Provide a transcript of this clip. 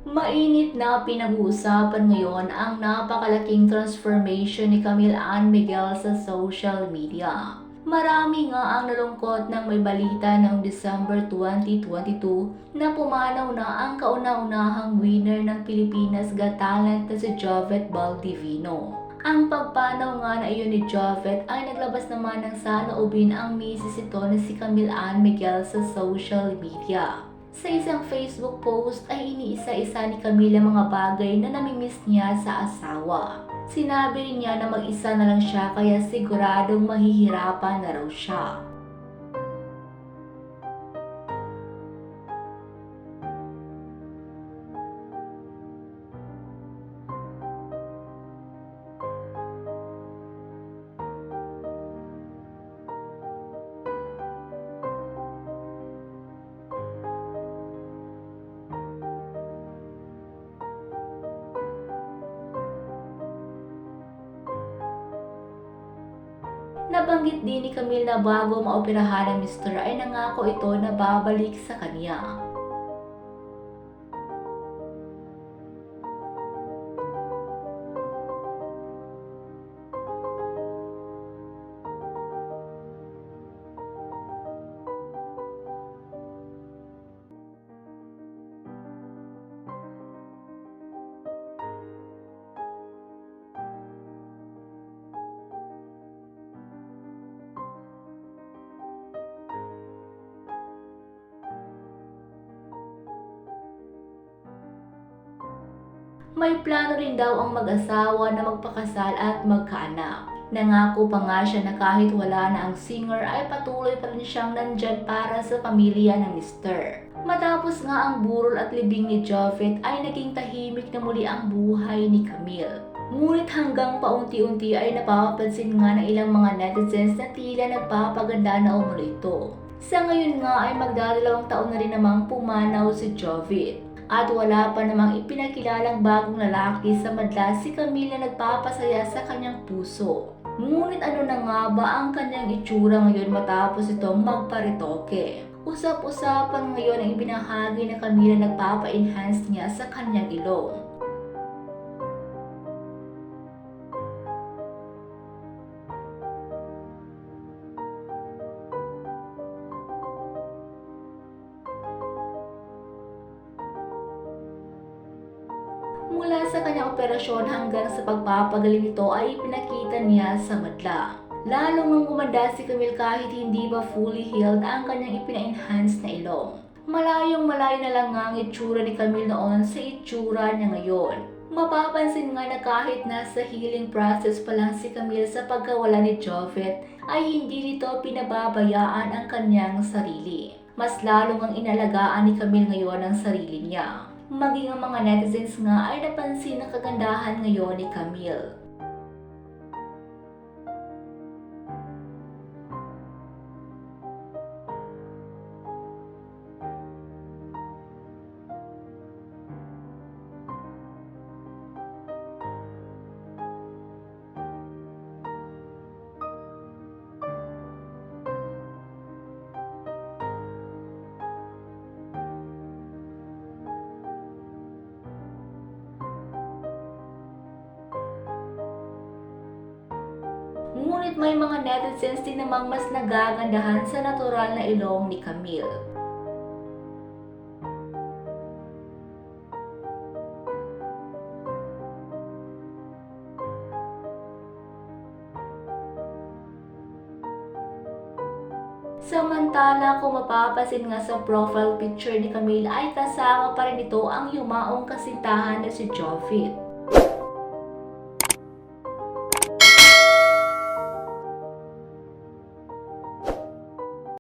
Mainit na pinag-uusapan ngayon ang napakalaking transformation ni Camille Ann Miguel sa social media. Marami nga ang nalungkot nang may balita noong December 2022 na pumanaw na ang kauna-unahang winner ng Pilipinas Got Talent na si Jovet Baldivino. Ang pagpanaw nga na iyon ni Jovet ay naglabas naman ng saloobin ang misis ito na si Camille Ann Miguel sa social media. Sa isang Facebook post ay iniisa-isa ni Camille ang mga bagay na namimiss niya sa asawa. Sinabi rin niya na mag-isa na lang siya kaya siguradong mahihirapan na raw siya. Nabanggit din ni Camille na bago maoperahan ng mister ay nangako ito na babalik sa kanya. May plano rin daw ang mag-asawa na magpakasal at magkaanak. Nangako pa nga siya na kahit wala na ang singer ay patuloy pa rin siyang nandyan para sa pamilya ng mister. Matapos nga ang burol at libing ni Jovet ay naging tahimik na muli ang buhay ni Camille. Ngunit hanggang paunti-unti ay napapansin nga ng ilang mga netizens na tila nagpapaganda na umano ito. Sa ngayon nga ay magdadalawang taon na rin namang pumanaw si Jovet. At wala pa namang ipinakilalang bagong lalaki sa madla si Camille na nagpapasaya sa kanyang puso. Ngunit ano na nga ba ang kanyang itsura ngayon matapos itong magparitoke? Usap-usapan ngayon ang ibinahagi na Camille na nagpapa-enhance niya sa kanyang ilong. Mula sa kanyang operasyon hanggang sa pagpapagaling nito ay ipinakita niya sa madla. Lalong ang gumanda si Camille kahit hindi pa fully healed ang kanyang ipina-enhance na ilong. Malayong malayo na lang nga ang itsura ni Camille noon sa itsura niya ngayon. Mapapansin nga na kahit nasa healing process pa lang si Camille sa pagkawala ni Jovet ay hindi nito pinababayaan ang kanyang sarili. Mas lalong ang inalagaan ni Camille ngayon ang sarili niya. Maging ang mga netizens nga ay napansin ang kagandahan ngayon ni Camille. Ngunit may mga netizens din namang mas nagagandahan sa natural na ilong ni Camille. Samantala, kung mapapasin nga sa profile picture ni Camille ay kasama pa rin ito ang yumaong kasintahan na si Jovet.